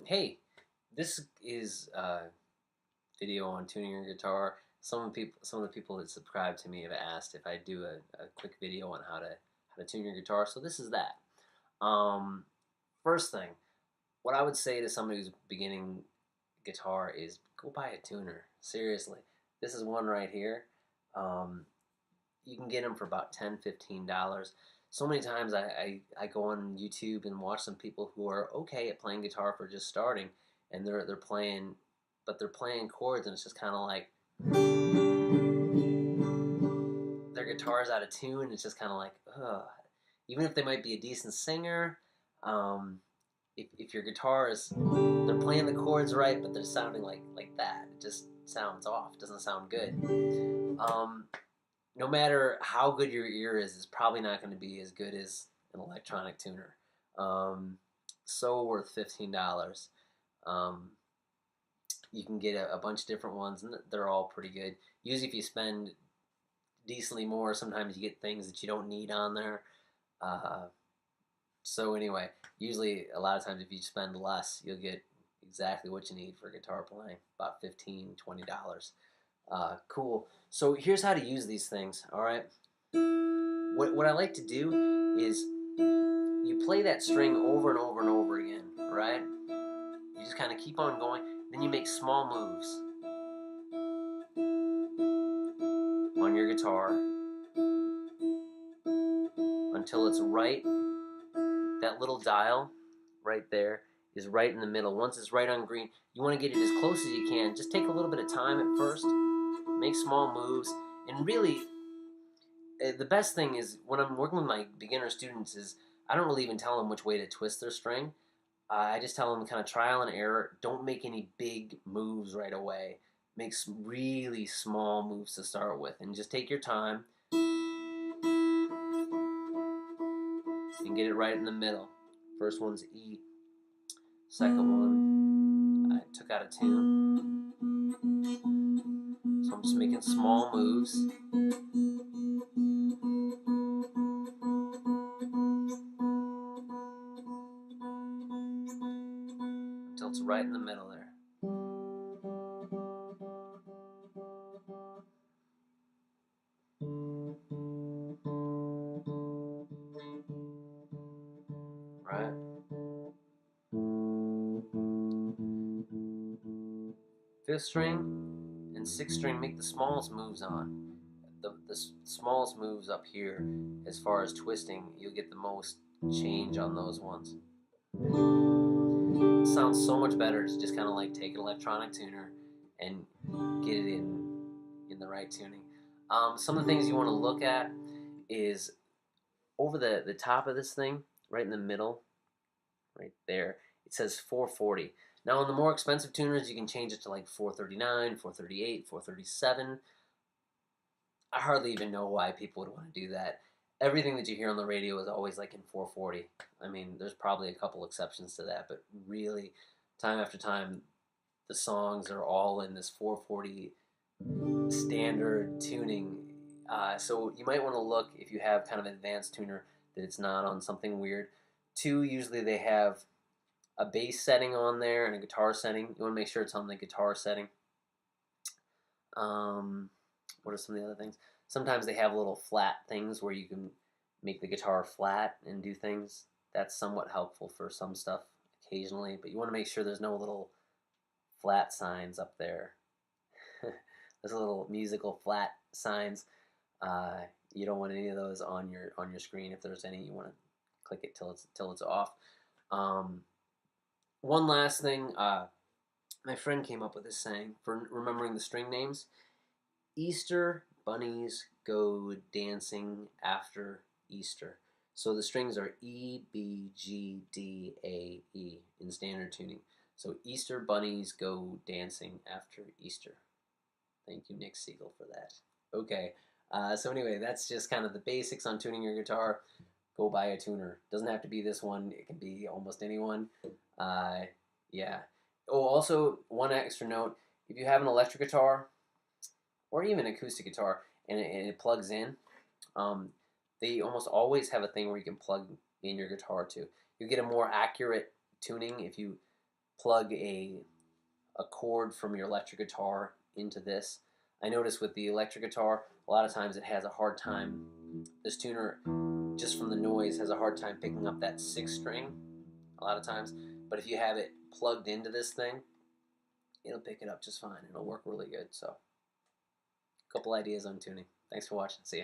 Hey, this is a video on tuning your guitar. Some of the people that subscribe to me have asked if I do a quick video on how to tune your guitar. So this is that. Um, First thing, what I would say to somebody who's beginning guitar is go buy a tuner. Seriously, this is one right here. Um, you can get them for about $10, $15. So many times I go on YouTube and watch some people who are okay at playing guitar for just starting, and they're playing, but they're playing chords, and it's just kind of like their guitar's out of tune. It's just kind of like, ugh. Even if they might be a decent singer, um, if your guitar is they're playing the chords right, but they're sounding like that, it just sounds off. It doesn't sound good. Um, no matter how good your ear is, it's probably not going to be as good as an electronic tuner. Um, so worth $15. Um, you can get a bunch of different ones, and they're all pretty good. Usually, if you spend decently more, sometimes you get things that you don't need on there. Uh, so anyway, usually a lot of times if you spend less, you'll get exactly what you need for guitar playing, about $15, $20. Cool. So here's how to use these things. All right. What I like to do is you play that string over and over and over again, right? You just kind of keep on going. Then you make small moves on your guitar until it's right. That little dial right there is right in the middle. Once it's right on green, you want to get it as close as you can. Just take a little bit of time at first, make small moves, and really the best thing is when I'm working with my beginner students is I don't really even tell them which way to twist their string. I just tell them kind of trial and error. Don't make any big moves right away. Make some really small moves to start with, and just take your time and get it right in the middle. First one's E. Second one, I took out a tune. So I'm just making small moves. Until it's right in the middle there. Right? Fifth string and sixth string make the smallest moves on. The smallest moves up here, as far as twisting, you'll get the most change on those ones. It sounds so much better to just kind of like take an electronic tuner and get it in the right tuning. Some of the things you want to look at is over the top of this thing, right in the middle, right there, it says 440. Now on the more expensive tuners, you can change it to like 439, 438, 437. I hardly even know why people would want to do that. Everything that you hear on the radio is always like in 440. I mean, there's probably a couple exceptions to that, but really, time after time, the songs are all in this 440 standard tuning. So you might want to look if you have kind of an advanced tuner that it's not on something weird. Two, usually they have a bass setting on there and a guitar setting. You want to make sure it's on the guitar setting. Um, what are some of the other things? Sometimes they have little flat things where you can make the guitar flat and do things. That's somewhat helpful for some stuff occasionally, but you want to make sure there's no little flat signs up there. There's little musical flat signs. Uh, you don't want any of those on your screen. If there's any, you want to click it till it's off. Um, One last thing, my friend came up with this saying for remembering the string names. Easter bunnies go dancing after Easter. So the strings are E, B, G, D, A, E in standard tuning. So Easter bunnies go dancing after Easter. Thank you, Nick Siegel, for that. Okay, so anyway, that's just kind of the basics on tuning your guitar. Go buy a tuner. Doesn't have to be this one. It can be almost any one. Uh, yeah. Oh, also one extra note: if you have an electric guitar or even acoustic guitar and it plugs in, um, they almost always have a thing where you can plug in your guitar to. You get a more accurate tuning if you plug a cord from your electric guitar into this. I notice with the electric guitar, a lot of times it has a hard time, this tuner, just from the noise, has a hard time picking up that sixth string a lot of times. But if you have it plugged into this thing, it'll pick it up just fine. It'll work really good. So, a couple ideas on tuning. Thanks for watching. See ya.